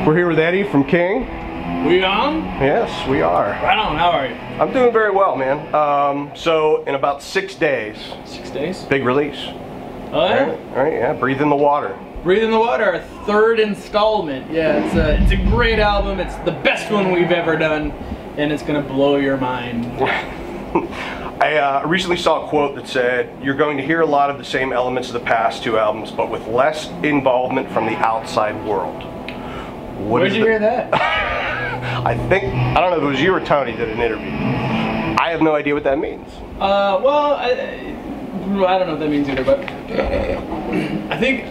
We're here with Eddie from Kyng. We on? Yes, we are. Right on, how are you? I'm doing very well, man. So in about 6 days. 6 days? Big release. Oh yeah? All right, yeah, Breathe in the Water. Breathe in the Water, our third installment. Yeah, it's a great album. It's the best one we've ever done, and it's gonna blow your mind. I recently saw a quote that said, "You're going to hear a lot of the same elements of the past two albums, but with less involvement from the outside world." Where'd you hear that? I don't know if it was you or Tony did an interview. I have no idea what that means. Well, I don't know what that means either, but I think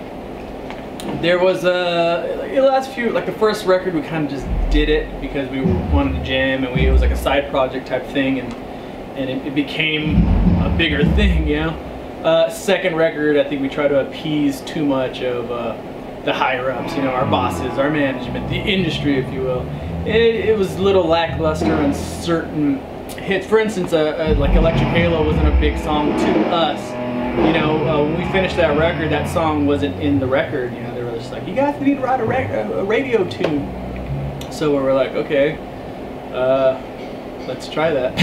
there was the last few, like the first record, we kind of just did it because we wanted to jam, and it was like a side project type thing, and it became a bigger thing, you know. Second record, I think we try to appease too much of the higher ups, you know, our bosses, our management, the industry, if you will. It was a little lackluster on certain hits. For instance, like Electric Halo wasn't a big song to us. You know, when we finished that record, that song wasn't in the record. You know, they were just like, you guys need to write a radio tune. So we were like, okay, let's try that.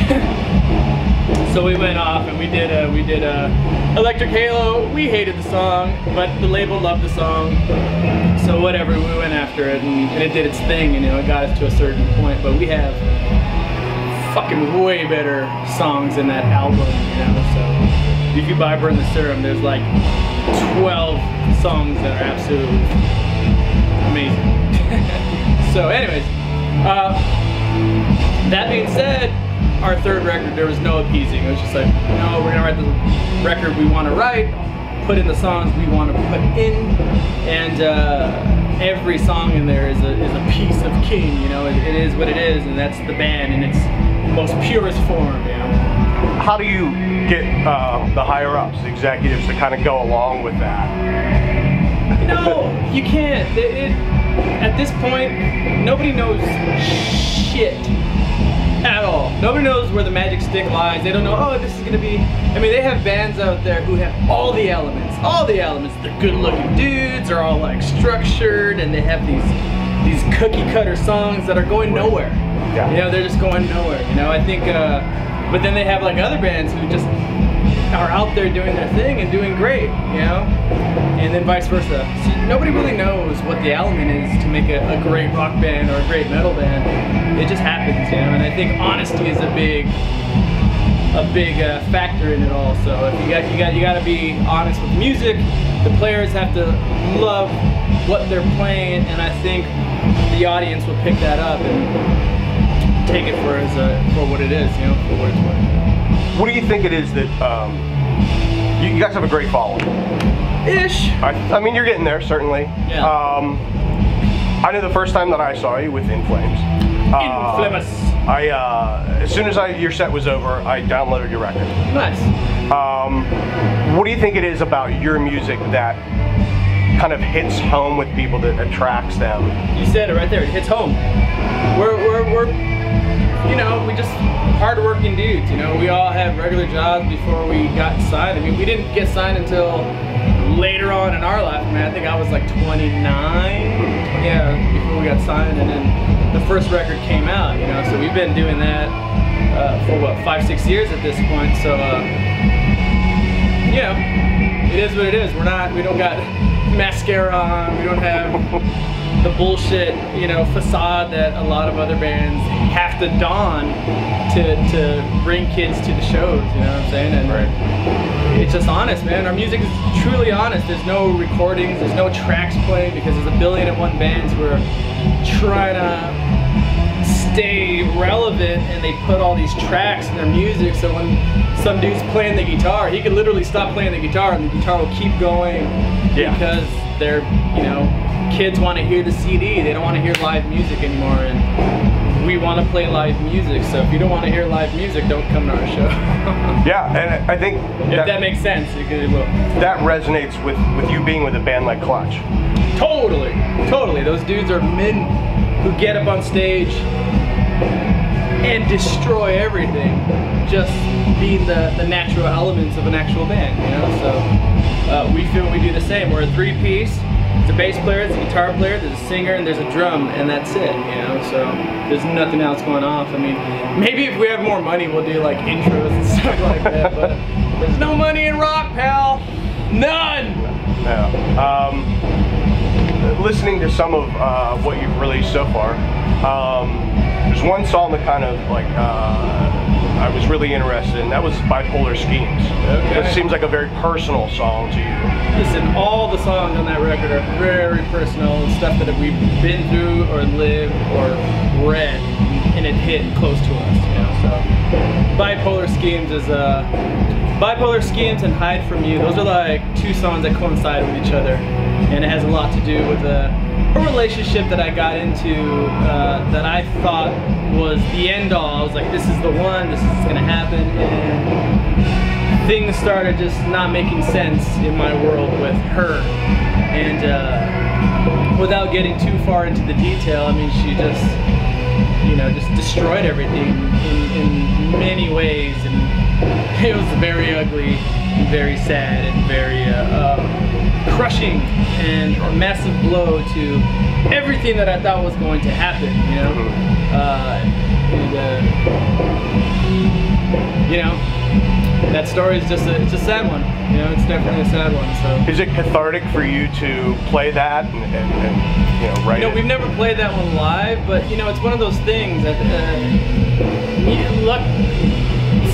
So we went off and we did Electric Halo. We hated the song, but the label loved the song. So whatever, we went after it, and it did its thing, you know, it got us to a certain point. But we have fucking way better songs in that album, you know. So if you buy Burn the Serum, there's like 12 songs that are absolutely amazing. So anyways, that being said, our third record, there was no appeasing. It was just like, no, we're gonna write the record we want to write, put in the songs we want to put in, and every song in there is a piece of Kyng. You know, it is what it is, and that's the band in its most purest form. You know. How do you get the higher ups, the executives, to kind of go along with that? You know, you can't. At this point, nobody knows shit. At all. Nobody knows where the magic stick lies. They don't know, oh, this is gonna be, I mean, they have bands out there who have all the elements. They're good looking dudes, they're all like structured, and they have these cookie cutter songs that are going nowhere. Yeah. You know, they're just going nowhere, you know. I think, but then they have like other bands who just are out there doing their thing and doing great, you know, and then vice versa. So nobody really knows what the element is to make a great rock band or a great metal band. It just happens, you know, and I think honesty is a big factor in it all. So if you got to be honest with the music. The players have to love what they're playing, and I think the audience will pick that up and take it for what it is, you know, for what it's worth. What do you think it is that you guys have a great following? Ish. I mean, you're getting there, certainly. Yeah. I know the first time that I saw you with In Flames. Infamous. As soon as your set was over, I downloaded your record. Nice. What do you think it is about your music that kind of hits home with people, that attracts them? You said it right there. It hits home. We're you know, we just hard-working dudes. You know, we all had regular jobs before we got signed. I mean, we didn't get signed until later on in our life. I mean, I think I was like 29. Yeah, before we got signed, and then the first record came out. You know, so we've been doing that for what, 5-6 years at this point. So, you know, it is what it is. We don't got mascara on. We don't have the bullshit, you know, facade that a lot of other bands have to don to bring kids to the shows, you know what I'm saying? And right. It's just honest, man. Our music is truly honest. There's no recordings, there's no tracks playing, because there's 1,000,001 bands who are trying to stay relevant, and they put all these tracks in their music, so when some dude's playing the guitar, he could literally stop playing the guitar and the guitar will keep going. Yeah. Because they're, you know, kids want to hear the CD, they don't want to hear live music anymore, and we want to play live music. So if you don't want to hear live music, don't come to our show. Yeah, and I think if that makes sense, it will. That resonates with you being with a band like Clutch. Totally, totally. Those dudes are men who get up on stage and destroy everything, just being the natural elements of an actual band, you know. So we feel we do the same. We're a three-piece. there's a bass player, there's a guitar player, there's a singer, and there's a drum, and that's it, you know, so there's nothing else going off. I mean, maybe if we have more money, we'll do like intros and stuff like that, but there's no money in rock, pal. None! No. Listening to some of what you've released so far, there's one song that kind of like I was really interested in. That was Bipolar Schemes. Okay. It seems like a very personal song to you. Listen, all the songs on that record are very personal, stuff that we've been through or lived or read, and it hit close to us, you know. So Bipolar Schemes is Bipolar Schemes and Hide From You. Those are like two songs that coincide with each other, and it has a lot to do with a relationship that I got into that I thought was the end all. I was like, this is the one, this is gonna happen, and things started just not making sense in my world with her. And without getting too far into the detail, I mean, she just, you know, just destroyed everything in many ways, and it was very ugly, and very sad, and very crushing, and a massive blow to everything that I thought was going to happen, you know. You know, that story is just it's a sad one. You know, it's definitely a sad one. So, is it cathartic for you to play that and you know, write? You know, we've never played that one live, but you know, it's one of those things that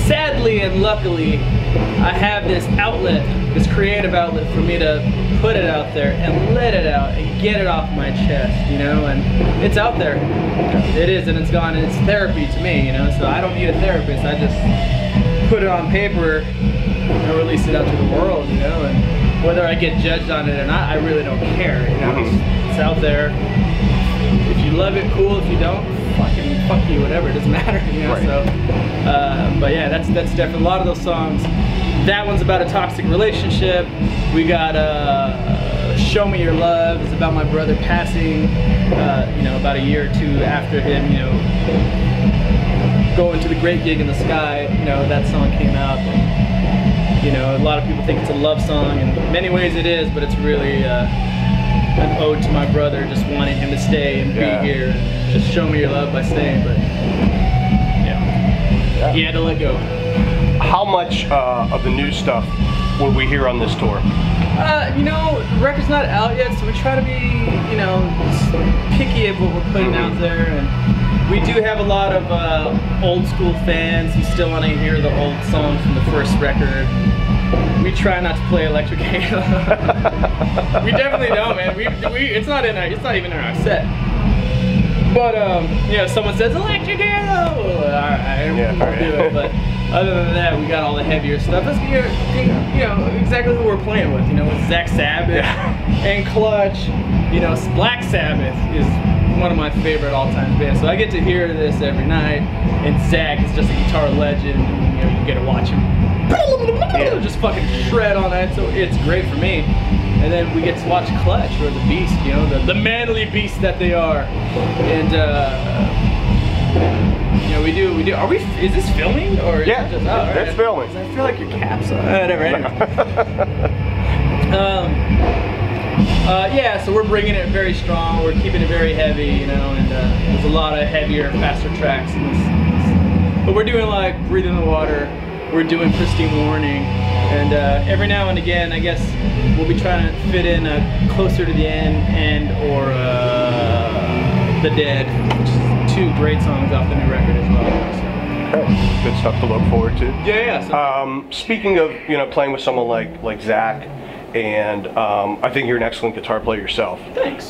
sadly and luckily, I have this outlet, this creative outlet for me to put it out there and let it out and get it off my chest, you know, and it's out there. It is, and it's gone, and it's therapy to me, you know, so I don't need a therapist. I just put it on paper and release it out to the world, you know, and whether I get judged on it or not, I really don't care, you know. It's out there. If you love it, cool. If you don't, fucking fuck you, whatever, it doesn't matter, you know. Right. So but yeah, that's definitely a lot of those songs. That one's about a toxic relationship. We got Show Me Your Love is about my brother passing, you know, about a year or two after him, you know, going to the great gig in the sky. You know, that song came out, and, you know, a lot of people think it's a love song, and in many ways it is, but it's really an ode to my brother, just wanting him to stay and be here, and just show me your love by staying. But yeah, he had to let go. How much of the new stuff will we hear on this tour? You know, the record's not out yet, so we try to be, you know, picky of what we're putting out there, and we do have a lot of old school fans who still want to hear the old songs from the first record. We try not to play Electric Halo. We definitely don't, man. It's not even in our set. But you know, someone says Electric Halo, all right, we'll do it. But other than that, we got all the heavier stuff. Let's hear, you know, exactly who we're playing with. You know, with Zach Sabbath and Clutch. You know, Black Sabbath is one of my favorite all-time bands. So I get to hear this every night, and Zach is just a guitar legend. And, you know, you get to watch him just fucking shred all night. So it's great for me. And then we get to watch Clutch, or the beast, you know, the manly beast that they are. And you know, we do. Is this filming, or yeah, is it just, it's filming. I feel like your cap's on. Whatever. Yeah, so we're bringing it very strong. We're keeping it very heavy, you know, and there's a lot of heavier, faster tracks in this. But we're doing like Breathe in the Water. We're doing Pristine Warning, and every now and again, I guess we'll be trying to fit in Closer to the End or The Dead, which is two great songs off the new record as well. So. Okay. Good stuff to look forward to. Yeah. So. Speaking of, you know, playing with someone like Zach, and I think you're an excellent guitar player yourself. Thanks.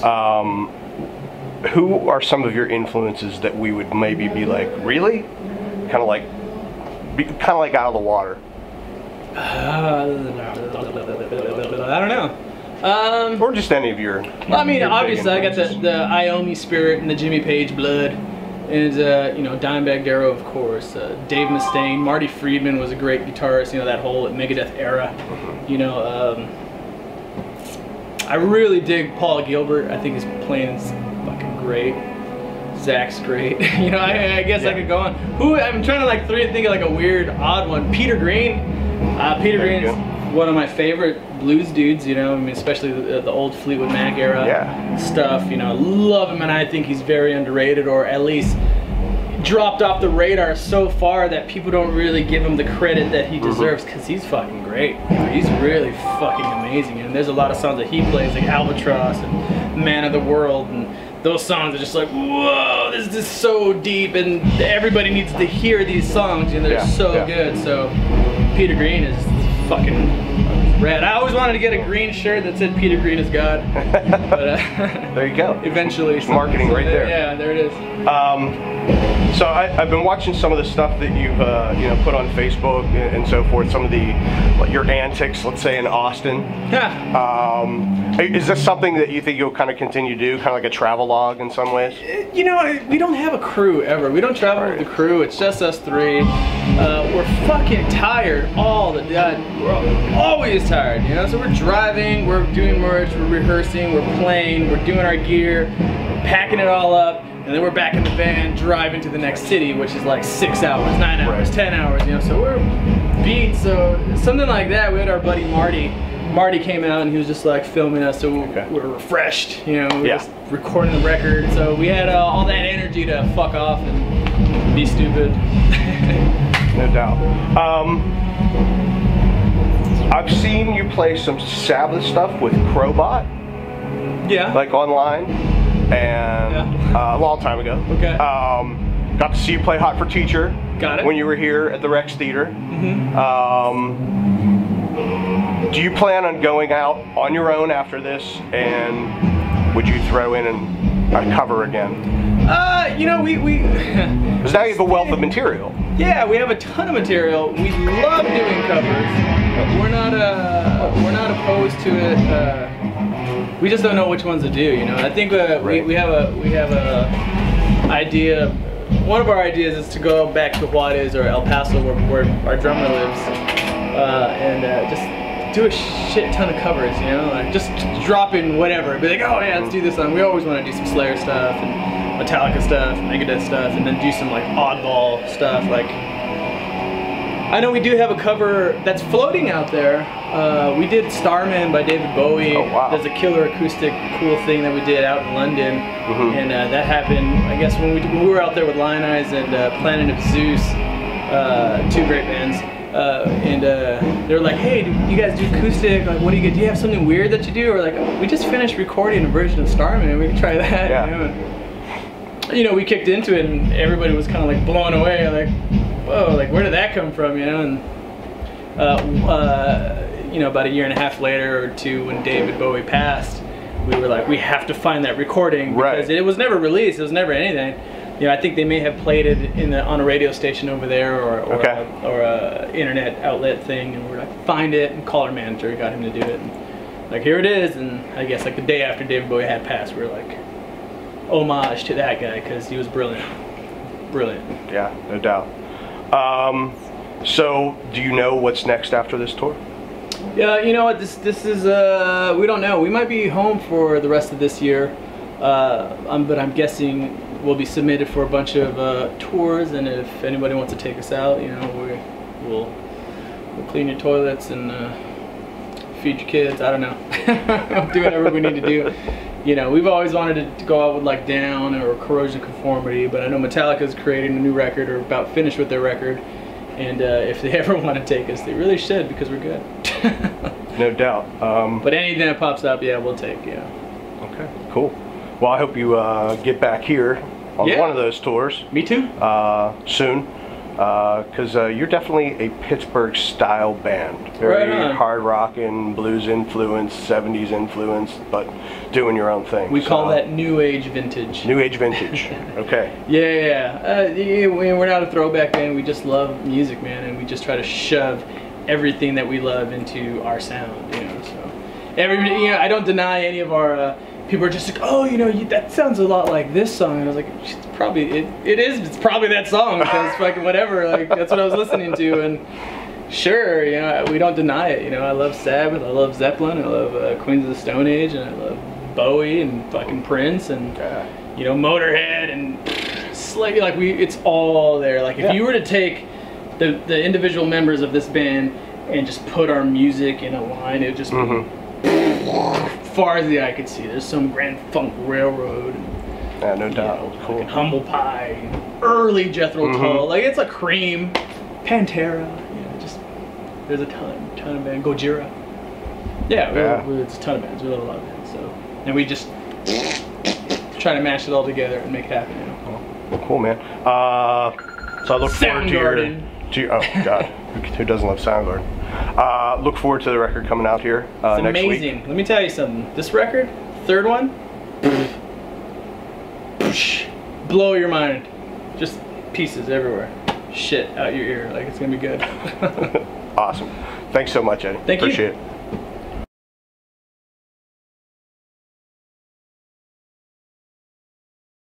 Who are some of your influences that we would maybe be like, really? Kind of like out of the water. I don't know. Or just any of your. Well, I mean, obviously, I got the Iommi Spirit and the Jimmy Page Blood, and you know, Dimebag Darrell, of course. Dave Mustaine, Marty Friedman was a great guitarist. You know, that whole Megadeth era. You know, I really dig Paul Gilbert. I think his playing's fucking great. Zach's great. You know, I guess I could go on. I'm trying to like think of like a weird, odd one. Peter Green. Peter Green's one of my favorite blues dudes, you know, I mean, especially the old Fleetwood Mac era stuff, you know, love him, and I think he's very underrated, or at least dropped off the radar so far that people don't really give him the credit that he deserves, because he's fucking great. You know, he's really fucking amazing, and there's a lot of songs that he plays, like Albatross and Man of the World, and those songs are just like, whoa, this is so deep, and everybody needs to hear these songs, and they're so good. So Peter Green is fucking rad. I always wanted to get a green shirt that said Peter Green is God, but there you go. Eventually, it's marketing right there. Yeah, there it is. So I've been watching some of the stuff that you've you know, put on Facebook and so forth. Some of the your antics, let's say in Austin. Is this something that you think you'll kind of continue to do, kind of like a travel log in some ways? You know, we don't have a crew ever. We don't travel with the crew. It's just us three. We're fucking tired all the time. We're always tired, you know. So we're driving, we're doing merch, we're rehearsing, we're playing, we're doing our gear, we're packing it all up. And then we're back in the van driving to the next city, which is like 6 hours, 9 hours, 10 hours, you know, so we're beat. So something like that. We had our buddy Marty came out, and he was just like filming us, so we're refreshed, you know, we were just recording the record. So we had all that energy to fuck off and be stupid. No doubt. I've seen you play some Sabbath stuff with Crowbot. Yeah. Like online. And a long time ago. Okay. Got to see you play Hot for Teacher. Got it. When you were here at the Rex Theater. Do you plan on going out on your own after this, and would you throw in a cover again? You know, because now you have a wealth of material. Yeah, we have a ton of material. We love doing covers, but we're not opposed to it. We just don't know which ones to do, you know. I think we have a idea. One of our ideas is to go back to Juarez or El Paso, where our drummer lives, and just do a shit ton of covers, you know. Like just drop in whatever, be like, oh yeah, let's do this song. We always want to do some Slayer stuff and Metallica stuff, Megadeth stuff, and then do some like oddball stuff. Like, I know we do have a cover that's floating out there. We did Starman by David Bowie. Oh, wow. There's a killer acoustic cool thing that we did out in London. And that happened, I guess, when we were out there with Lion Eyes and Planet of Zeus, two great bands. They were like, hey, do you guys do acoustic? Like, what do you have something weird that you do? Or like, we just finished recording a version of Starman, we can try that. Yeah. You know? And, you know, we kicked into it and everybody was kind of like blown away, like, whoa, like where did that come from, you know? And you know, about a year and a half later or two, when David Bowie passed, we were like, we have to find that recording, because it was never released, it was never anything. You know, I think they may have played it on a radio station over there, or a internet outlet thing, and we're like, find it, and call our manager, got him to do it, and like, here it is. And I guess like the day after David Bowie had passed, we were like, homage to that guy, because he was brilliant. Brilliant. Yeah, no doubt. So, do you know what's next after this tour? Yeah, you know what, this is, we don't know. We might be home for the rest of this year, but I'm guessing we'll be submitted for a bunch of tours, and if anybody wants to take us out, you know, we'll clean your toilets and feed your kids, I don't know. Do whatever we need to do. You know, we've always wanted to go out with like Down or Corrosion Conformity, but I know Metallica's creating a new record, or about finished with their record, and if they ever want to take us, they really should, because we're good. No doubt. But anything that pops up, yeah, we'll take, yeah. Okay, cool. Well, I hope you get back here on one of those tours. Me too. Soon, because you're definitely a Pittsburgh style band. Very hard rockin', blues influence, 70s influence, but doing your own thing. We call that new age vintage. New age vintage. Okay. Yeah. We're not a throwback band. We just love music, man, and we just try to shove everything that we love into our sound. You know, so you know, I don't deny any of our. People are just like, oh, you know, that sounds a lot like this song. And I was like, it's probably, it's probably that song, because fucking whatever, like, that's what I was listening to, and sure, you know, we don't deny it, you know, I love Sabbath, I love Zeppelin, I love Queens of the Stone Age, and I love Bowie, and fucking Prince, and, you know, Motorhead, and Slade, like, it's all there. Like, if you were to take the individual members of this band and just put our music in a line, it would just be far as the eye could see. There's some Grand Funk Railroad. Yeah, no doubt. You know, cool. Humble Pie, early Jethro Tull, like it's a Cream, Pantera. You know, just there's a ton of bands. Gojira. Yeah, it's a ton of bands. We love a lot of bands. So, and we just try to mash it all together and make it happen. You know? Well, cool, man. So I look forward to your. Oh God, who doesn't love Soundgarden? Look forward to the record coming out here it's next amazing. week. Let me tell you something. This record, third one, blow your mind. Just pieces everywhere. Shit out your ear. Like it's gonna be good. Awesome. Thanks so much, Eddie. Thank you. Appreciate it.